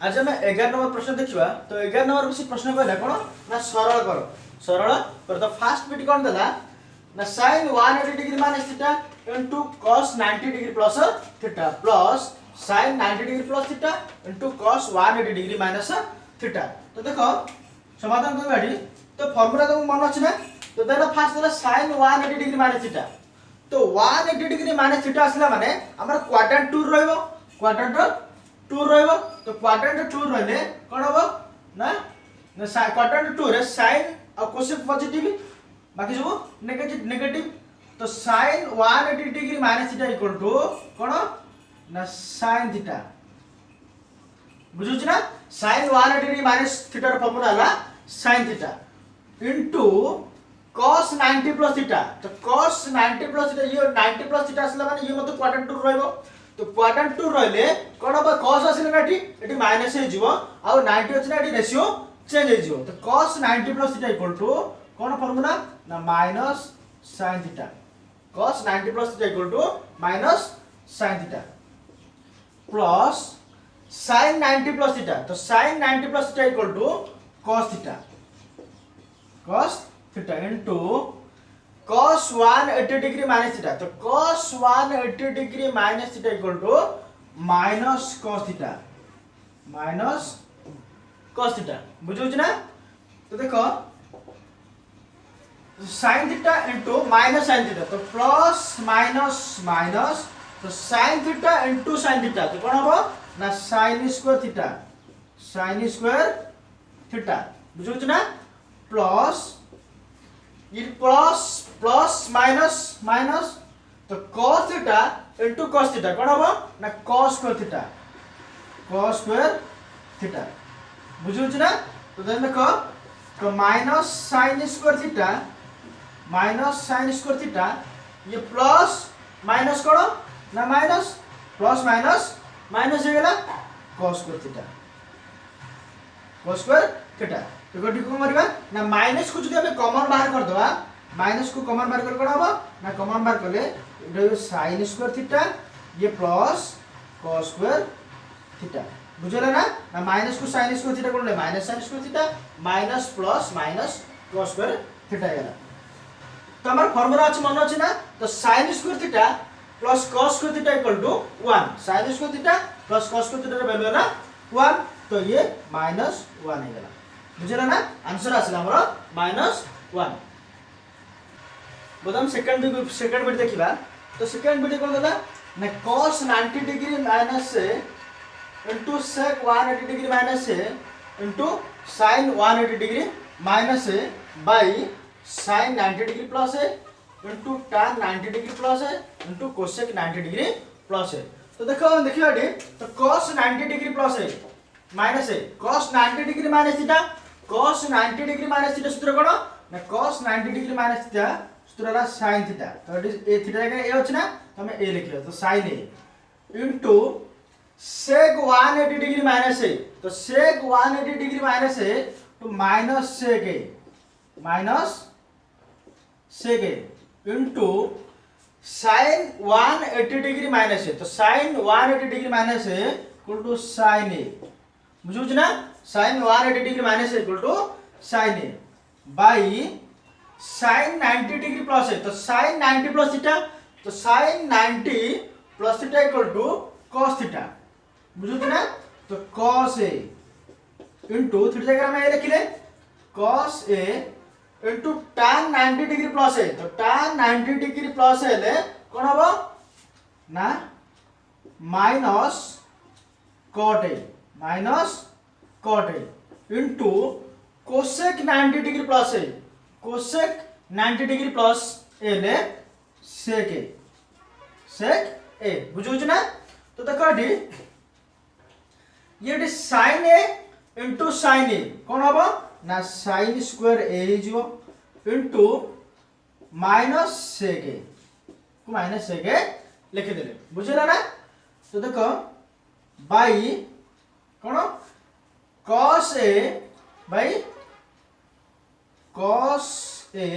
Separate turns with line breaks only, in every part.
आज हम 11 नंबर प्रश्न देखिबा। तो 11 नंबर से प्रश्न कहला कोन ना सरल कर तो फास्ट बिट कोन देला ना sin 180 degree minus theta into cos 90 degree plus theta plus sin 90 degree plus theta into cos 180 degree minus theta. तो देखो समाधान करबा डी तो फार्मूला तो मन अछि ना। तो देखो फास्ट देला sin 180 डिग्री माइनस थीटा। तो 180 डिग्री माइनस थीटा आसला माने हमर क्वाड्रेंट 2 रहइबो क्वाड्रेंट 2 रहइबो। तो क्वाड्रेंट 2 रहले कोन होबो ना क्वाड्रेंट 2 रे sin और कोसेक पॉजिटिव बाकी सब नेगेटिव। तो sin 180 degree minus theta equal to कोन ना sin थीटा बुझुछ ना। sin 180 डिग्री माइनस थीटा रो फॉर्मूला हला sin theta into cos 90 plus theta. तो cos 90 प्लस थीटा ये 90 प्लस थीटा असला माने ये मत क्वाड्रेंट 2 रहइबो। तो क्वाड्रेंट 2 रहले कोन हो cos आसिले ना एठी माइनस हे जीवो आ 90 अछि ना एठी रेशियो चेंज हे जीवो। तो cos 90 plus theta equal to कोन फार्मूला ना minus sin theta. cos 90 plus theta equal to minus sin theta plus sin 90 plus theta. तो sin 90 plus theta equal to cos theta into cos 180 degree minus theta. तो cos 180 degree minus theta equal to minus cos theta बुझुछ ना। तो देखो sin theta into minus sin theta. तो plus minus minus तो sin theta into sin theta. तो कोन हो ना sin स्क्वायर थीटा बुझुछ ना। प्लस ये प्लस प्लस माइनस माइनस तो cos theta into cos theta कोन हो ना cos स्क्वायर थीटा बुझुछ ना। तो देखो तो माइनस sin स्क्वायर थीटा ये प्लस माइनस कोन ना माइनस प्लस माइनस माइनस हो गेला cos स्क्वायर थीटा। तो गोटी को मरिबा ना माइनस को जदि हम कॉमन बाहर कर दवा माइनस को कॉमन बाहर कर कोन होबो ना कॉमन बाहर करले इडो sin स्क्वायर थीटा ये प्लस cos स्क्वायर थीटा बुझला ना। ना माइनस को sin स्क्वायर थीटा कोन ले minus sin square theta minus plus minus cos square theta गेला। तो हमर फार्मूला अछि मन अछि ना। तो sin square theta plus cos square theta equal to 1 sin square theta plus cos square theta रो वैल्यू है ना 1। तो ये माइनस 1 हे गेला बुझला ना। आंसर आसला हमर माइनस 1। बोदम सेकंड बिट देखिबा। तो सेकंड बिट कोन देला ना cos 90 डिग्री माइनस से इनटू sec 180 डिग्री माइनस से इनटू sin 180 डिग्री माइनस से बाय sin 90 डिग्री प्लस है इनटू tan 90 डिग्री प्लस है इनटू cosec 90 डिग्री प्लस है। तो देखो देखियो एडी तो cos 90 डिग्री प्लस है माइनस है cos 90 degree minus theta cos 90 degree minus theta सूत्र कोन ना cos 90 डिग्री माइनस थीटा सूत्र ला sin थीटा। तो ए थीटा जगह ए होछ ना तो हम ए लिखियो तो sin A into sec 180 degree minus है। तो sec 180 डिग्री माइनस है तो minus sec A into sin 180 degree minus है। तो sin 180 डिग्री माइनस है इक्वल टू sin ए बुझुछ ना। sin 180 डिग्री माइनस है equal to sin A by sin 90 degree plus है। तो sin 90 प्लस थीटा तो sin 90 plus theta equal to cos theta बुझुछ ना। तो cos ए इनटू थीटा जगह में ए लिखिले cos A into tan 90 degree plus है। तो tan 90 डिग्री प्लस है कोन होबो ना minus cot A into cosec 90 degree plus है cosec 90 डिग्री प्लस ए ले sec ए बुझुछ ना। तो देखो डी ये sin ए इनटू sin ए कोन होबो ना sin स्क्वायर ए जीवो इनटू माइनस sec ए को माइनस sec ए लिख देले बुझला ना। तो देखो बाय कोन cos A by cos A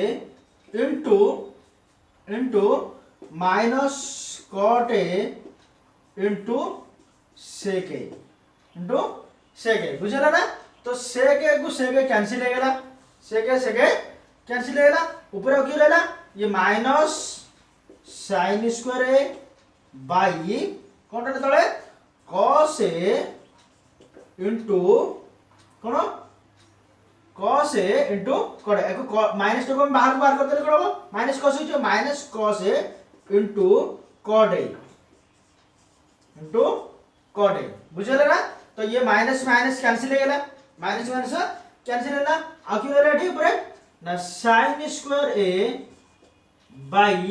into minus cot A into sec A into sec A बुझला ना तो सेक ए को सेक ए कैंसिल हो गला सेक ए कैंसिल हो गला ऊपर की रहला ये minus sin square A by कोनटा तळे cos ए इनटू कोन cos ए इनटू कोड एको माइनस को हम बाहर कर देले कोन माइनस cos हो minus cos A into cot A into cot A बुझले ना तो ये माइनस माइनस कैंसिल हो गला माइनस माइनस कैंसिल होला आ की रहला एठी ऊपर ना sin square A by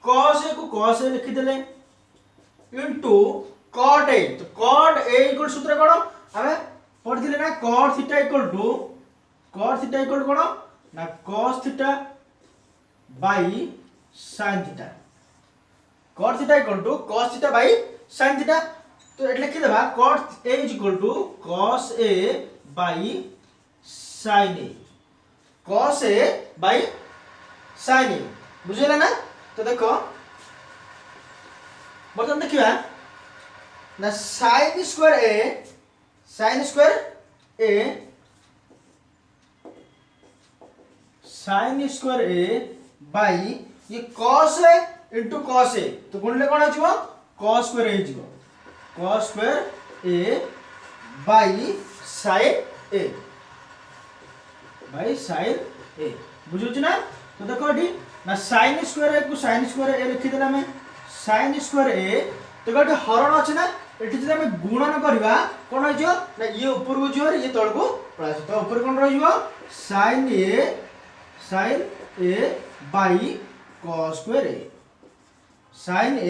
cos ए को cos ए लिखि देले इनटू cot ए तो cot ए इक्वल सूत्र कोन हमें पढ़थिले ना cot थीटा इक्वल टू कोन ना cos theta by sin theta cot theta equal to cos theta by sin theta तो एट लिखि देबा cot a equal to cos a by sin a cos a by sin a बुझिला ना तो देखो बर्तन देखिबा ना sin स्क्वायर a बाई ये cos a into cos a तो गुणले कोन आजिवो cos स्क्वायर a जिवो cos square a by sin a बुझुछ ना तो देखो एठी ना sin स्क्वायर a को sin स्क्वायर a लिखि देला में sin स्क्वायर a तो गोटे हरण अछि ना एठी जदि हम गुणन करबा कोन हो ना ये ऊपर को जियो ये तळ को पळास तो ऊपर कोन रहिबो sin a by cos square a sin a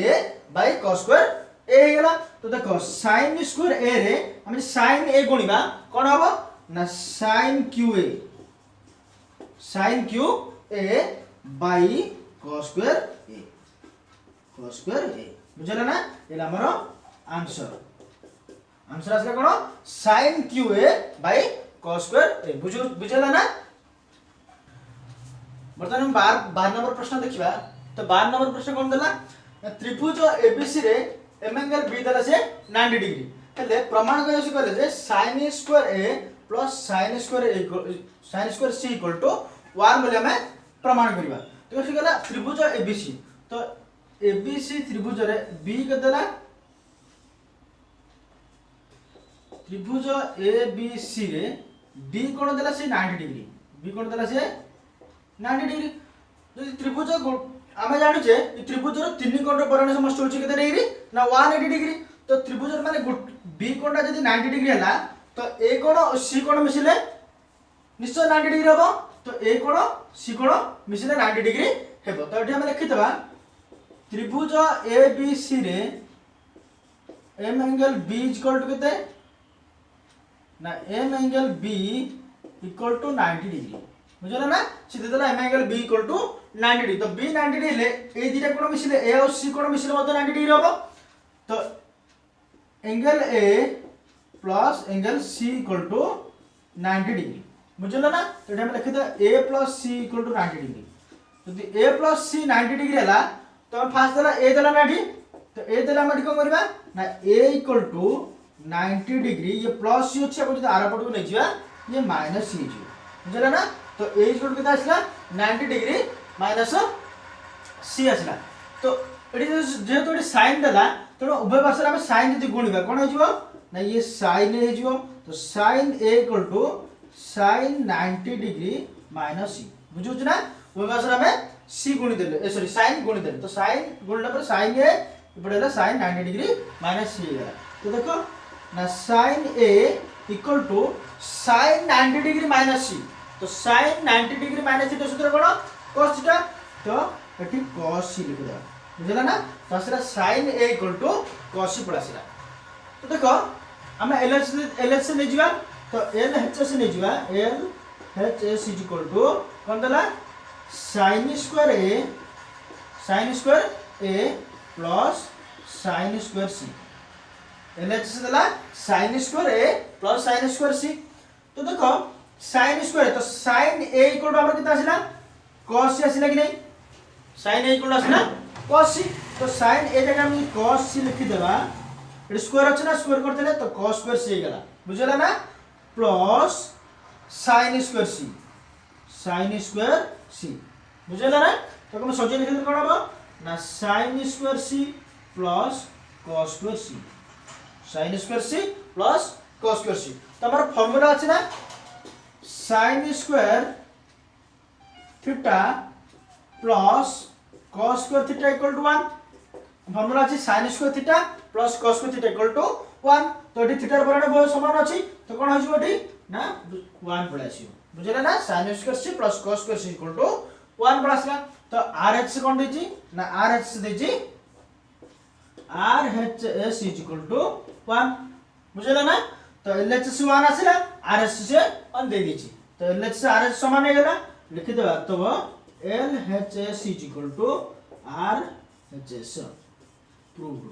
by cos square a हे गेला तो देखो sin स्क्वायर a रे हम sin a गुणिबा कोन हबो ना sin q a by cos square a बुझला ना एला हमरो आंसर आसला कोन sin q a by cos square a बुझला ना बर्तमान हम 12 नंबर प्रश्न देखिबा तो 12 नंबर प्रश्न कोन देला त्रिभुज एबीसी रे एम एंगल बी देला से 90 डिग्री हेले प्रमाण कयसे कहले जे sin square a plus sin square c equal to 1 बोले हमें प्रमाण करिबा तो कसे गला त्रिभुज एबीसी तो एबीसी त्रिभुज रे बी के देला त्रिभुज एबीसी रे बी कोन देला से 90 डिग्री बी कोन देला से 90 डिग्री जदि त्रिभुज आमे जानु जे त्रिभुज रो तीन कोण रो परिमाण समष्टि होची केते डिग्री ना 180 डिग्री तो त्रिभुज माने बी कोणटा जदि 90 डिग्री हला तो ए कोण और सी कोण मिसिले निश्चय 90 डिग्री हबो तो ए कोण सी कोण मिसिले 90 डिग्री हेबो तो एठी हम लिखितबा त्रिभुज ए बी सी रे m angle B equal to केते ना m angle B equal to 90 degree बुझला ना सीधे देला m angle B equal to 90 degree तो बी 90 डिग्री ले ए दिटा कोण मिसिले ए और सी कोण मिसिले मत 90 डिग्री हबो तो angle A plus angle C equal to 90 degree बुझला ना तो हम लिखि द A plus C equal to 90 degree यदि ए प्लस सी 90 डिग्री हला तो हम फास्ट देला ए देला नाठी तो ए देला हम को करबा ना ए इक्वल टू 90 डिग्री ये प्लस सी अछि अपन आर पट को नै जिया ये माइनस सी जी बुझला ना तो ए इक्वल टू आसला 90 डिग्री माइनस सी आसला तो एडी जे तो एडी sin देला तो उभय पार्श्व हम sin जदि गुणिबा कोन हो जिवो ना ये sin ए जिवो तो sin a equal to sin 90 degree minus C बुझुछ ना उभय पार्श्व हम c गुणि देले सॉरी sin गुणि देले तो sin गुणला पर sin a इपडेला sin 90 डिग्री माइनस सी गेला तो देखो ना sin a equal to sin 90 degree minus C तो sin 90 डिग्री माइनस सी तो सूत्र कोन cos थीटा तो एठी cos c लिख दे बुझला ना तो असरा sin a equal to cos c पड़ासला तो देखो हम LHS से ले जिवा तो LHS से ले जिवा LHS इक्वल टू कोन देला sin square a plus sin square c LHS देला sin square a plus sin square c तो देखो sin स्क्वायर तो sin a इक्वल टू हमर कितना आसिला cos c आसिला कि नहीं sin a इक्वल टू आसिला cos c तो sin a जगह हम cos c लिखि देबा एट स्क्वायर अछि ना स्क्वायर करते तो cos स्क्वायर c गला बुझला ना plus sin square C sin square सी बुझला ना तो हम सजे लिखले कोन हो ना sin square C plus cos square C sin square C plus cos square C तो हमर फार्मूला अछि ना sin square theta plus cos square theta equal to 1 formula अछि sin square theta plus cos square theta equal to 1 तो एठी theta र परिमाण बहुत समान अछि तो कोन होइछ एठी ना 1 पळे आसीयो बुझले ना sin square C plus cos square C equal to 1 पळे आसला तो rh कोन देछि ना rh देछि rhs इज इक्वल टू 1 बुझले ना तो lh से 1 आसिला rh से 1 दे देछि तो lh से rh समान हे गेला लिखि देबा तो LHS is equal to RHS proved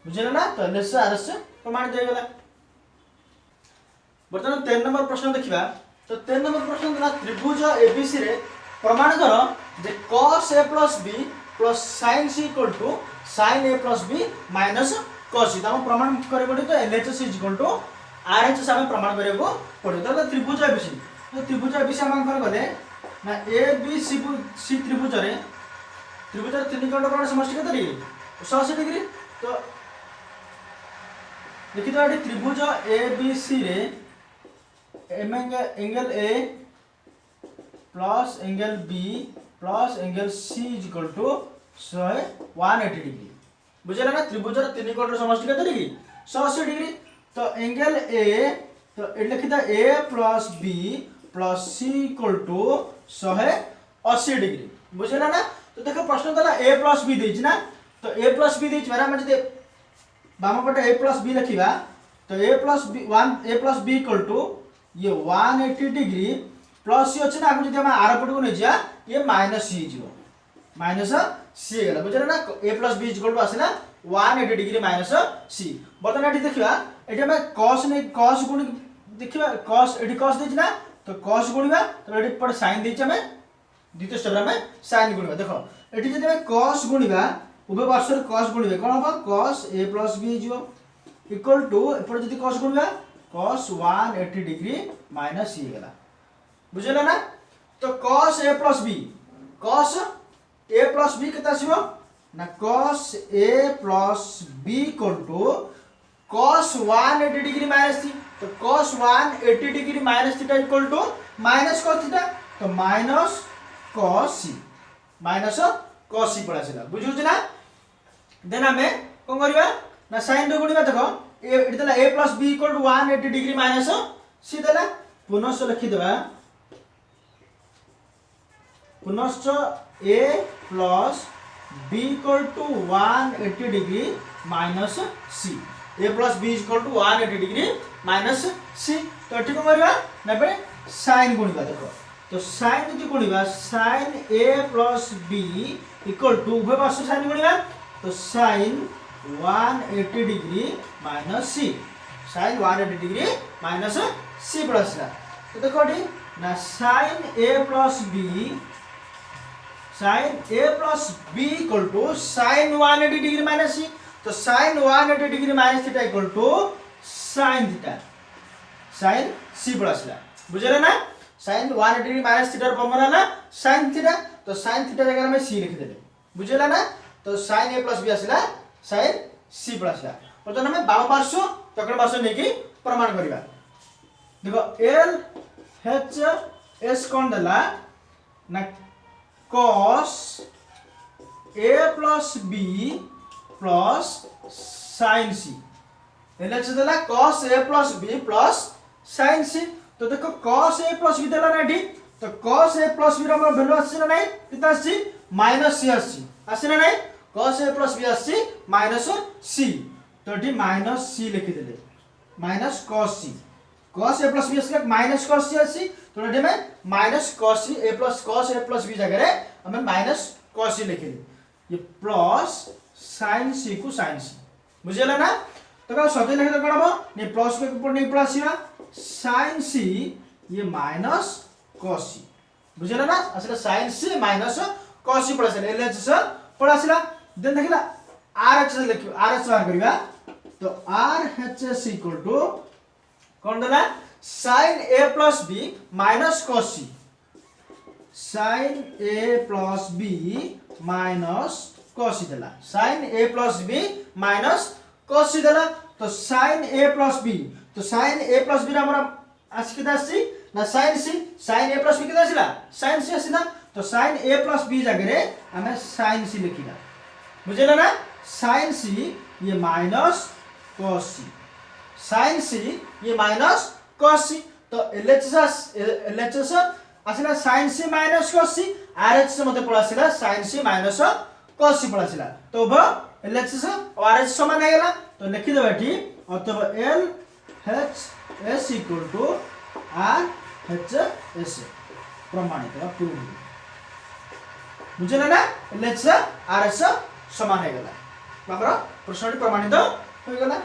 बुझले ना तो LHS से RHS प्रमाण दे गेला बर्तमान 13 नंबर प्रश्न देखिबा तो 13 नंबर प्रश्न ना त्रिभुज ABC रे प्रमाण करो जे cos A plus B plus sin C equal to sin A plus B minus cos C हम प्रमाण करे पड़ी तो LHS is equal to RHS हम प्रमाण करे को पड़ी तो त्रिभुज ABC तो त्रिभुज ABC हम कर गले ना ABC त्रिभुज रे त्रिभुज रे तीन कोण प्रमाण समष्टि केते डिग्री 180 डिग्री तो लिखि दो एटी त्रिभुज ABC रे angle A plus angle B plus angle C is equal to 180 degree बुझला ना त्रिभुज रे तीन कोण समष्टि केते डिग्री 180 डिग्री तो एंगल A तो ए लिखि द A plus B plus C equal to 180 degree बुझला ना तो देखो प्रश्न दला A प्लस B देछि ना तो A प्लस B देछि माने हम जदि बाम पटे A प्लस B लिखिबा तो A plus B 1 A plus B equal to ये 180 डिग्री प्लस C अछि ना हम जदि हम आर पटे को नै जा ये माइनस C जिवो माइनस C गेला बुझला ना A plus B equal to आसिना 180 डिग्री माइनस C बर्तमान एठी देखिबा एठी हम cos नै cos गुण देखिबा cos एठी cos देछि ना तो cos गुणिबा तो एठी पर sin देछि हमें द्वितीय स्टेप में sin गुणिबा देखो एठी जदि हम cos गुणिबा उभय पार्श्व रे cos गुणिबा कोन हो cos A plus B जिवो इक्वल टू एपर जदि cos गुणिबा cos 180 degree minus C गेला बुझला ना तो cos A plus B cos A plus B केता आसीबो ना cos A plus B equal to cos 180 degree minus C तो cos 180 degree minus theta equal to minus cos theta तो minus cos C पड़ासिला बुझुछ ना देन हमें कोन करिबा ना sin रो गुणिबा देखो एठी तला A plus B equal to 180 degree minus C देला पुनश्च लिखि देबा पुनश्च A plus B equal to 180 degree minus C A plus B equal to 180 degree minus C तो एठी को करिबा ना पे sin गुणिबा देखो तो sin जदि गुणिबा sin A plus B equal to उभय पार्श्व sin गुणिबा तो sin 180 degree minus C sin 180 degree minus C प्लसला तो देखो एठी ना sin A plus B equal to sin 180 degree minus C तो sin 180 degree minus theta equal to sin theta sin C प्लसला बुझले ना sin 180 degree minus theta formula ना sin थीटा तो sin थीटा जगह में C लिख देबे बुझला ना तो sin A plus B आसिला sin C प्लसला प्रथम हमें बाम पार्श्व चक्र पार्श्व नेकी प्रमाण करिबा देखो L H S कोन देला ना cos A plus B plus sin C LH देला cos A plus B plus sin C तो देखो cos A plus B देला ना ठीक तो cos A plus B रा वैल्यू आसी ना नहीं कितना आसी माइनस C आसी ना नहीं cos A plus B आसी माइनस C तो एठी माइनस C लिखि देले minus cos C cos A plus B आसी माइनस cos C आसी तो एठी में minus cos C A plus B जगह रे हमें माइनस cos C लिखि दे ये प्लस sin C को sin C बुझला ना तो का सजे लिखे तो कोन हो ने प्लस को ऊपर नहीं प्लस या sin C ये माइनस cos C बुझला ना असले sin C minus cos C plus LHS पड़ासिला देन देखिला RH लिखियो RH बाहर करिबा तो R H S equal to कौन देला sin a plus B minus cos c sin a plus B minus cos c देला sin a plus B minus cos c देला तो sin a प्लस बी तो sin a plus B हमरा आसी के दासी ना sin c sin a plus B के दासीला sin c आसीना तो sin a प्लस बी जगह रे हमें sin c लिखिला बुझिला ना sin c ये minus cos c sin c ये माइनस cos c तो LHS आसिला sin c minus cos c RH से मते पळासिला sin c minus cos c पळासिला तो ब LHS और RH समान हेगला तो लिखि देबा एठी अथवा LHS इक्वल टू RHS प्रमाणित बा प्रूव बुझिला ना LHS RHS समान हेगला बाबर प्रश्नटी प्रमाणित हो गेला।